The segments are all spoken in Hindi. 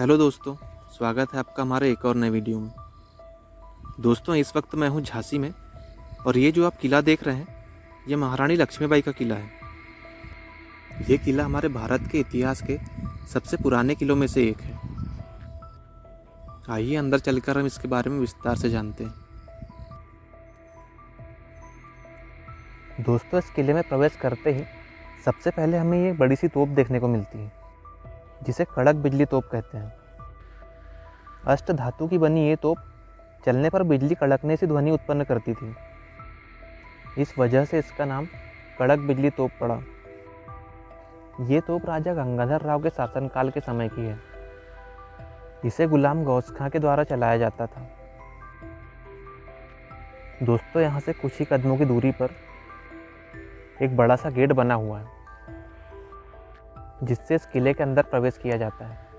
हेलो दोस्तों, स्वागत है आपका हमारे एक और नए वीडियो में। दोस्तों, इस वक्त मैं हूँ झांसी में और ये जो आप किला देख रहे हैं, ये महारानी लक्ष्मीबाई का किला है। ये किला हमारे भारत के इतिहास के सबसे पुराने किलों में से एक है। आइए अंदर चलकर हम इसके बारे में विस्तार से जानते हैं। दोस्तों, इस किले में प्रवेश करते ही सबसे पहले हमें ये बड़ी सी तोप देखने को मिलती है, जिसे कड़क बिजली तोप कहते हैं। अष्ट धातु की बनी ये तोप चलने पर बिजली कड़कने से ध्वनि उत्पन्न करती थी। इस वजह से इसका नाम कड़क बिजली तोप पड़ा। ये तोप राजा गंगाधर राव के शासनकाल के समय की है। इसे गुलाम गौस खां के द्वारा चलाया जाता था। दोस्तों, यहाँ से कुछ ही कदमों की दूरी पर एक बड़ा सा गेट बना हुआ है, जिससे इस किले के अंदर प्रवेश किया जाता है।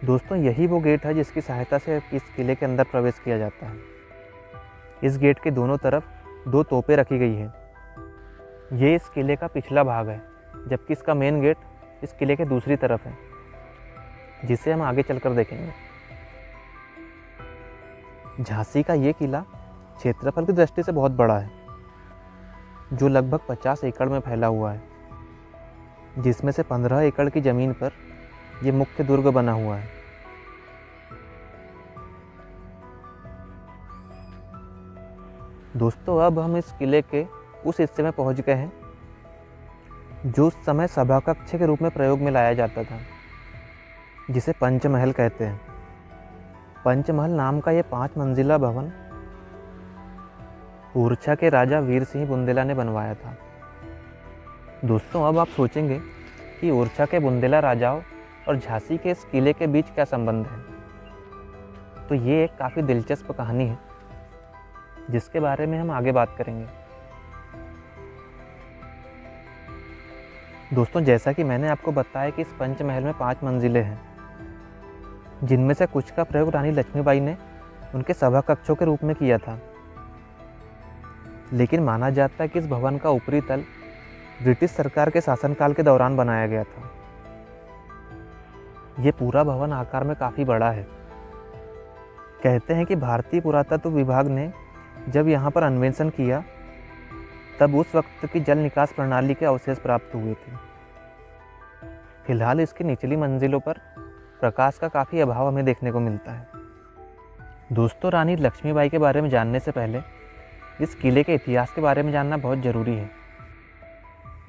दोस्तों, यही वो गेट है जिसकी सहायता से इस किले के अंदर प्रवेश किया जाता है। इस गेट के दोनों तरफ दो तोपें रखी गई हैं। ये इस किले का पिछला भाग है, जबकि इसका मेन गेट इस किले के दूसरी तरफ है, जिसे हम आगे चलकर देखेंगे। झांसी का ये किला क्षेत्रफल की दृष्टि से बहुत बड़ा है, जो लगभग 50 एकड़ में फैला हुआ है, जिसमें से 15 एकड़ की ज़मीन पर ये मुख्य दुर्ग बना हुआ है। दोस्तों, अब हम इस किले के उस हिस्से में पहुंच गए हैं जो उस समय सभा कक्ष के रूप में प्रयोग में लाया जाता था, जिसे पंचमहल कहते हैं। पंचमहल नाम का ये 5 मंजिला भवन ओरछा के राजा वीर सिंह बुंदेला ने बनवाया था। दोस्तों, अब आप सोचेंगे कि ओरछा के बुंदेला राजाओं और झांसी के इस किले के बीच क्या संबंध है। तो ये एक काफ़ी दिलचस्प कहानी है, जिसके बारे में हम आगे बात करेंगे। दोस्तों, जैसा कि मैंने आपको बताया कि इस पंचमहल में 5 मंजिलें हैं, जिनमें से कुछ का प्रयोग रानी लक्ष्मीबाई ने उनके सभा कक्षों के रूप में किया था। लेकिन माना जाता है कि इस भवन का ऊपरी तल ब्रिटिश सरकार के शासनकाल के दौरान बनाया गया था। ये पूरा भवन आकार में काफ़ी बड़ा है। कहते हैं कि भारतीय पुरातत्व विभाग ने जब यहाँ पर अन्वेषण किया, तब उस वक्त की जल निकास प्रणाली के अवशेष प्राप्त हुए थे। फिलहाल इसकी निचली मंजिलों पर प्रकाश का काफ़ी अभाव हमें देखने को मिलता है। दोस्तों, रानी लक्ष्मीबाई के बारे में जानने से पहले इस किले के इतिहास के बारे में जानना बहुत ज़रूरी है,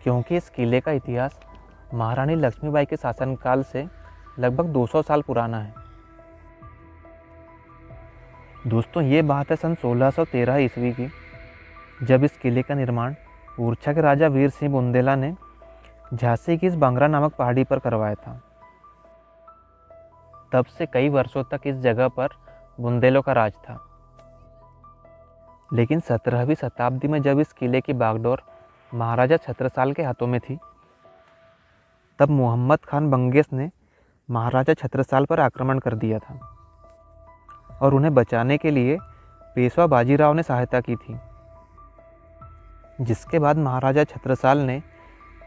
क्योंकि इस किले का इतिहास महारानी लक्ष्मीबाई के शासनकाल से लगभग 200 साल पुराना है। दोस्तों, ये बात है सन 1613 ईस्वी की, जब इस किले का निर्माण ओरछा के राजा वीर सिंह बुंदेला ने झांसी की इस बांगरा नामक पहाड़ी पर करवाया था। तब से कई वर्षों तक इस जगह पर बुंदेलों का राज था। लेकिन 17वीं शताब्दी में जब इस किले की बागडोर महाराजा छत्रसाल के हाथों में थी, तब मोहम्मद खान बंगेश ने महाराजा छत्रसाल पर आक्रमण कर दिया था और उन्हें बचाने के लिए पेशवा बाजीराव ने सहायता की थी। जिसके बाद महाराजा छत्रसाल ने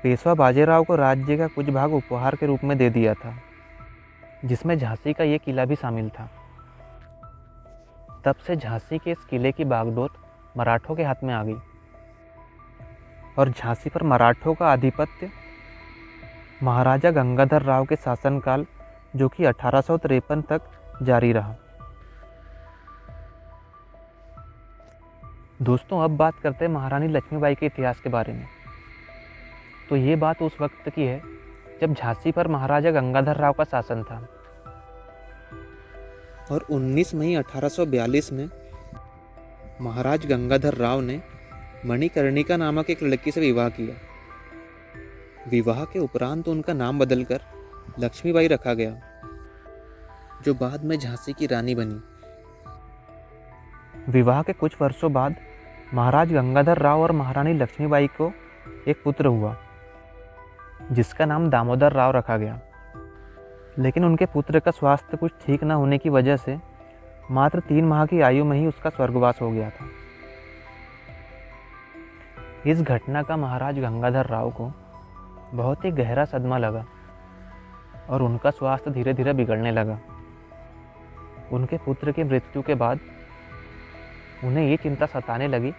पेशवा बाजीराव को राज्य का कुछ भाग उपहार के रूप में दे दिया था, जिसमें झांसी का ये किला भी शामिल था। तब से झांसी के इस किले की बागडोर मराठों के हाथ में आ गई और झांसी पर मराठों का आधिपत्य महाराजा गंगाधर राव के शासनकाल, जो कि 1853 तक जारी रहा। दोस्तों, अब बात करते हैं महारानी लक्ष्मीबाई के इतिहास के बारे में। तो ये बात उस वक्त की है जब झांसी पर महाराजा गंगाधर राव का शासन था और 19 मई 1842 में महाराज गंगाधर राव ने मणिकर्णिका नामक एक लड़की से विवाह किया। विवाह के उपरांत उनका नाम बदलकर लक्ष्मीबाई रखा गया, जो बाद में झांसी की रानी बनी। विवाह के कुछ वर्षों बाद महाराज गंगाधर राव और महारानी लक्ष्मीबाई को एक पुत्र हुआ, जिसका नाम दामोदर राव रखा गया। लेकिन उनके पुत्र का स्वास्थ्य कुछ ठीक न होने की वजह से मात्र 3 माह की आयु में ही उसका स्वर्गवास हो गया था। इस घटना का महाराज गंगाधर राव को बहुत ही गहरा सदमा लगा और उनका स्वास्थ्य धीरे धीरे बिगड़ने लगा। उनके पुत्र की मृत्यु के बाद उन्हें ये चिंता सताने लगी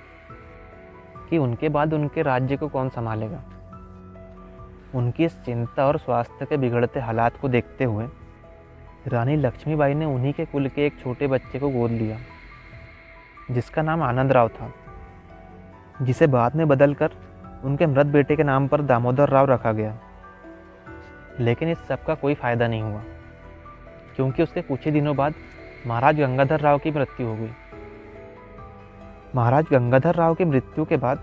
कि उनके बाद उनके राज्य को कौन संभालेगा। उनकी इस चिंता और स्वास्थ्य के बिगड़ते हालात को देखते हुए रानी लक्ष्मीबाई ने उन्हीं के कुल के एक छोटे बच्चे को गोद लिया, जिसका नाम आनंदराव था, जिसे बाद में बदलकर उनके मृत बेटे के नाम पर दामोदर राव रखा गया। लेकिन इस सब का कोई फायदा नहीं हुआ, क्योंकि उसके कुछ ही दिनों बाद महाराज गंगाधर राव की मृत्यु हो गई। महाराज गंगाधर राव की मृत्यु के बाद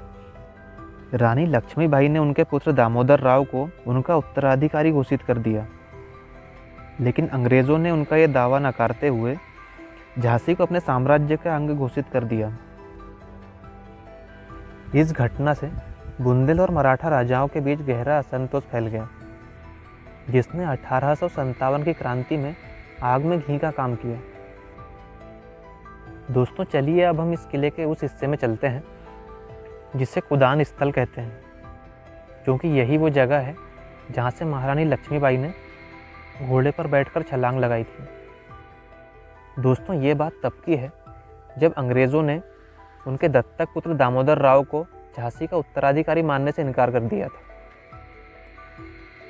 रानी लक्ष्मीबाई ने उनके पुत्र दामोदर राव को उनका उत्तराधिकारी घोषित कर दिया। लेकिन अंग्रेज़ों ने उनका यह दावा नकारते हुए झांसी को अपने साम्राज्य का अंग घोषित कर दिया। इस घटना से बुंदेल और मराठा राजाओं के बीच गहरा असंतोष फैल गया, जिसने 1857 की क्रांति में आग में घी का काम किया। दोस्तों, चलिए अब हम इस किले के उस हिस्से में चलते हैं जिसे कुदान स्थल कहते हैं, क्योंकि यही वो जगह है जहाँ से महारानी लक्ष्मीबाई ने घोड़े पर बैठकर छलांग लगाई थी। दोस्तों, ये बात तब की है जब अंग्रेज़ों ने उनके दत्तक पुत्र दामोदर राव को झांसी का उत्तराधिकारी मानने से इनकार कर दिया था।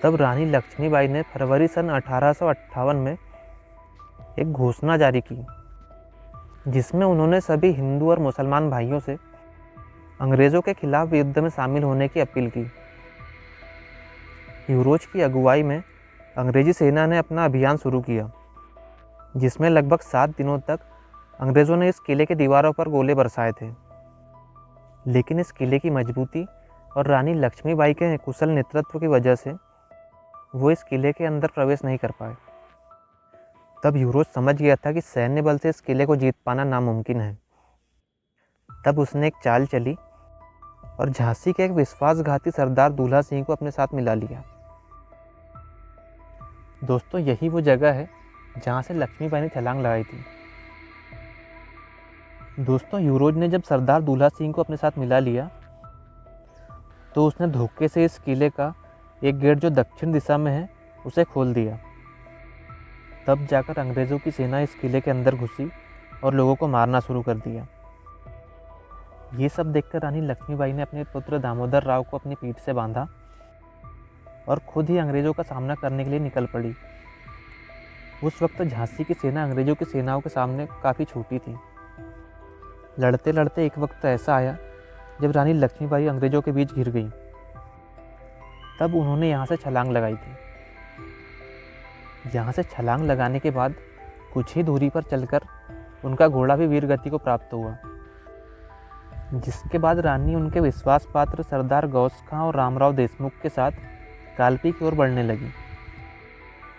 तब रानी लक्ष्मीबाई ने फरवरी सन 1858 में एक घोषणा जारी की, जिसमें उन्होंने सभी हिंदू और मुसलमान भाइयों से अंग्रेज़ों के खिलाफ युद्ध में शामिल होने की अपील की। यूरोज की अगुवाई में अंग्रेजी सेना ने अपना अभियान शुरू किया, जिसमें लगभग 7 दिनों तक अंग्रेज़ों ने इस किले की दीवारों पर गोले बरसाए थे। लेकिन इस किले की मजबूती और रानी लक्ष्मीबाई के कुशल नेतृत्व की वजह से वो इस किले के अंदर प्रवेश नहीं कर पाए। तब यूरोज समझ गया था कि सैन्य बल से इस किले को जीत पाना नामुमकिन है। तब उसने एक चाल चली और झांसी के एक विश्वासघाती सरदार दूल्हा सिंह को अपने साथ मिला लिया। दोस्तों, यही वो जगह है जहाँ से लक्ष्मीबाई ने छलांग लगाई थी। दोस्तों, यूरोज ने जब सरदार दूल्हा सिंह को अपने साथ मिला लिया तो उसने धोखे से इस किले का एक गेट जो दक्षिण दिशा में है उसे खोल दिया। तब जाकर अंग्रेज़ों की सेना इस किले के अंदर घुसी और लोगों को मारना शुरू कर दिया। ये सब देखकर रानी लक्ष्मीबाई ने अपने पुत्र दामोदर राव को अपनी पीठ से बांधा और खुद ही अंग्रेज़ों का सामना करने के लिए निकल पड़ी। उस वक्त झांसी की सेना अंग्रेज़ों की सेनाओं के सामने काफ़ी छोटी थी। लड़ते लड़ते एक वक्त ऐसा आया जब रानी लक्ष्मीबाई अंग्रेज़ों के बीच घिर गई। तब उन्होंने यहाँ से छलांग लगाई थी। यहाँ से छलांग लगाने के बाद कुछ ही दूरी पर चलकर उनका घोड़ा भी वीर गति को प्राप्त हुआ, जिसके बाद रानी उनके विश्वास पात्र सरदार गौस खां और रामराव देशमुख के साथ कालपी की ओर बढ़ने लगी।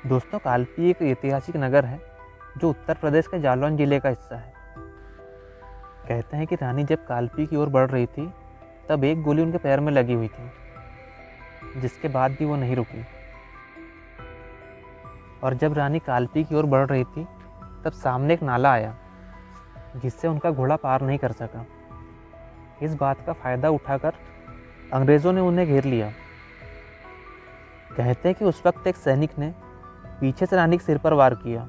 दोस्तों, कालपी एक ऐतिहासिक नगर है जो उत्तर प्रदेश के जालौन जिले का हिस्सा है। कहते हैं कि रानी जब कालपी की ओर बढ़ रही थी तब एक गोली उनके पैर में लगी हुई थी, जिसके बाद भी वो नहीं रुकी। और जब रानी कालपी की ओर बढ़ रही थी तब सामने एक नाला आया, जिससे उनका घोड़ा पार नहीं कर सका। इस बात का फ़ायदा उठाकर अंग्रेज़ों ने उन्हें घेर लिया। कहते हैं कि उस वक्त एक सैनिक ने पीछे से रानी के सिर पर वार किया,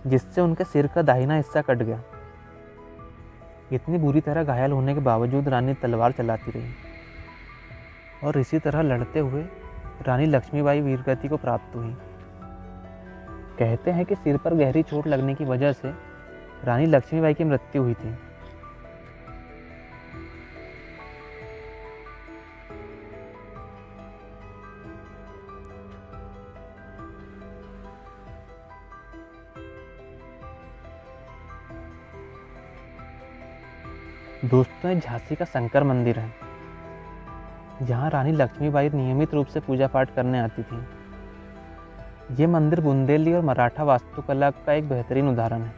जिससे उनके सिर का दाहिना हिस्सा कट गया। इतनी बुरी तरह घायल होने के बावजूद रानी तलवार चलाती रही और इसी तरह लड़ते हुए रानी लक्ष्मीबाई वीरगति को प्राप्त हुई। कहते हैं कि सिर पर गहरी चोट लगने की वजह से रानी लक्ष्मीबाई की मृत्यु हुई थी। दोस्तों, ये झांसी का शंकर मंदिर है, जहाँ रानी लक्ष्मीबाई नियमित रूप से पूजा पाठ करने आती थी। ये मंदिर बुंदेली और मराठा वास्तुकला का एक बेहतरीन उदाहरण है।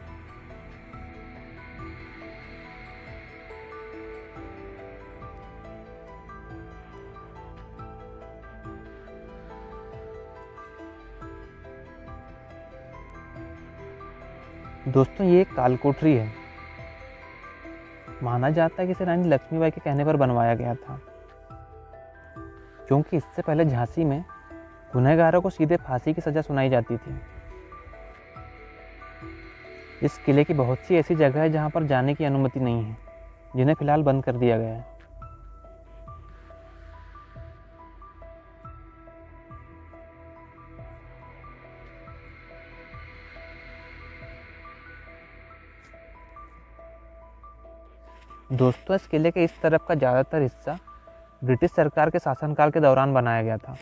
दोस्तों, ये एक कालकोठरी है। माना जाता है कि इसे रानी लक्ष्मीबाई के कहने पर बनवाया गया था। क्योंकि इससे पहले झांसी में गुनहगारों को सीधे फांसी की सज़ा सुनाई जाती थी। इस किले की बहुत सी ऐसी जगह है जहाँ पर जाने की अनुमति नहीं है, जिन्हें फ़िलहाल बंद कर दिया गया है। दोस्तों, इस किले के इस तरफ का ज़्यादातर हिस्सा ब्रिटिश सरकार के शासनकाल के दौरान बनाया गया था।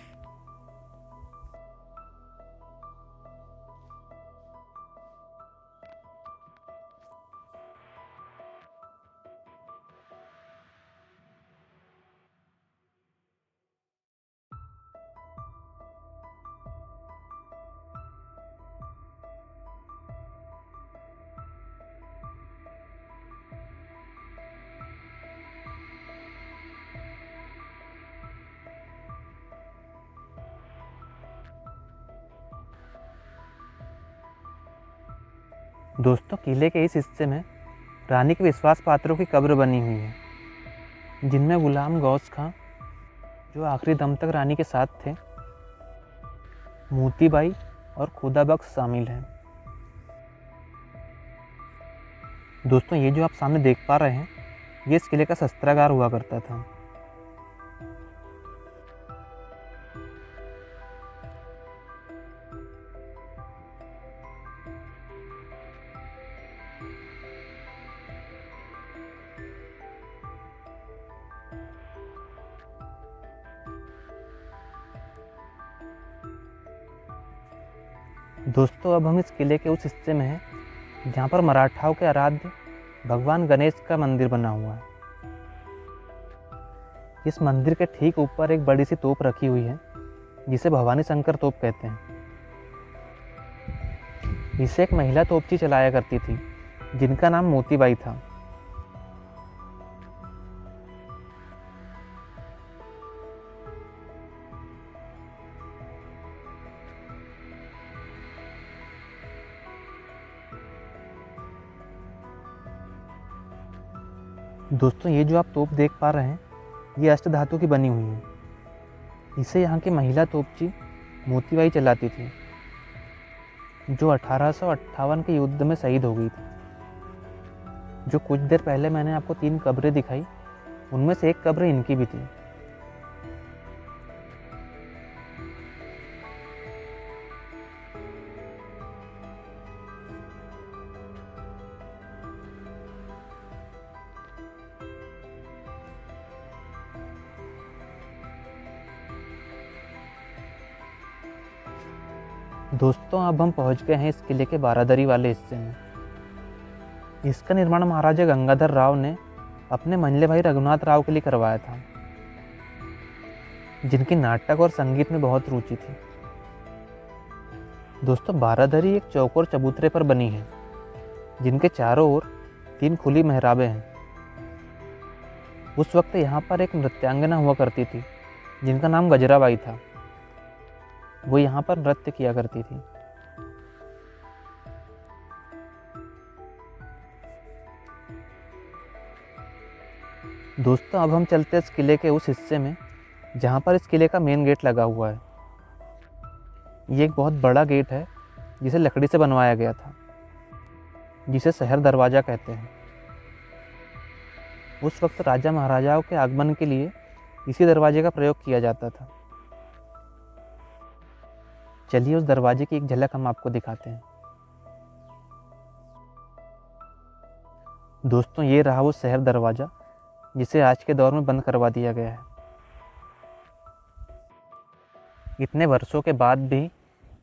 दोस्तों, किले के इस हिस्से में रानी के विश्वास पात्रों की कब्र बनी हुई है, जिनमें गुलाम गौस खां, जो आखिरी दम तक रानी के साथ थे, मोतीबाई और खुदाबख्श शामिल हैं। दोस्तों, ये जो आप सामने देख पा रहे हैं, ये इस किले का शस्त्रागार हुआ करता था। दोस्तों, अब हम इस किले के उस हिस्से में हैं जहाँ पर मराठाओं के आराध्य भगवान गणेश का मंदिर बना हुआ है। इस मंदिर के ठीक ऊपर एक बड़ी सी तोप रखी हुई है, जिसे भवानी शंकर तोप कहते हैं। इसे एक महिला तोपची चलाया करती थी, जिनका नाम मोतीबाई था। दोस्तों, ये जो आप तोप देख पा रहे हैं, ये अष्ट धातु की बनी हुई है। इसे यहाँ की महिला तोपची मोतीबाई चलाती थी, जो 1858 के युद्ध में शहीद हो गई थी। जो कुछ देर पहले मैंने आपको 3 कब्रें दिखाई, उनमें से एक कब्र इनकी भी थी। दोस्तों, अब हम पहुंच गए हैं इस किले के बारादरी वाले हिस्से में। इसका निर्माण महाराजा गंगाधर राव ने अपने मंजले भाई रघुनाथ राव के लिए करवाया था, जिनकी नाटक और संगीत में बहुत रुचि थी। दोस्तों, बारादरी एक चौकोर चबूतरे पर बनी है, जिनके चारों ओर 3 खुली मेहराबें हैं। उस वक्त यहाँ पर एक नृत्यांगना हुआ करती थी, जिनका नाम गजराबाई था। वो यहाँ पर नृत्य किया करती थी। दोस्तों, अब हम चलते हैं इस किले के उस हिस्से में जहाँ पर इस किले का मेन गेट लगा हुआ है। ये एक बहुत बड़ा गेट है, जिसे लकड़ी से बनवाया गया था, जिसे शहर दरवाज़ा कहते हैं। उस वक्त राजा महाराजाओं के आगमन के लिए इसी दरवाजे का प्रयोग किया जाता था। चलिए उस दरवाजे की एक झलक हम आपको दिखाते हैं। दोस्तों, ये रहा वो शहर दरवाज़ा, जिसे आज के दौर में बंद करवा दिया गया है। इतने वर्षों के बाद भी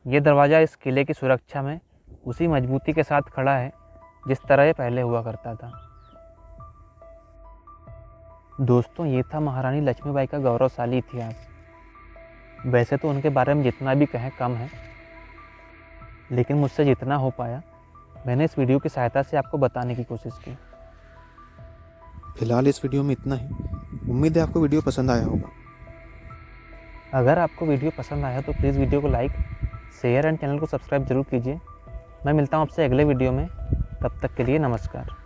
ये दरवाज़ा इस किले की सुरक्षा में उसी मजबूती के साथ खड़ा है जिस तरह ये पहले हुआ करता था। दोस्तों, ये था महारानी लक्ष्मीबाई का गौरवशाली इतिहास। वैसे तो उनके बारे में जितना भी कहें कम है, लेकिन मुझसे जितना हो पाया मैंने इस वीडियो की सहायता से आपको बताने की कोशिश की। फिलहाल इस वीडियो में इतना ही। उम्मीद है आपको वीडियो पसंद आया होगा। अगर आपको वीडियो पसंद आया तो प्लीज़ वीडियो को लाइक, शेयर एंड चैनल को सब्सक्राइब जरूर कीजिए। मैं मिलता हूँ आपसे अगले वीडियो में। तब तक के लिए नमस्कार।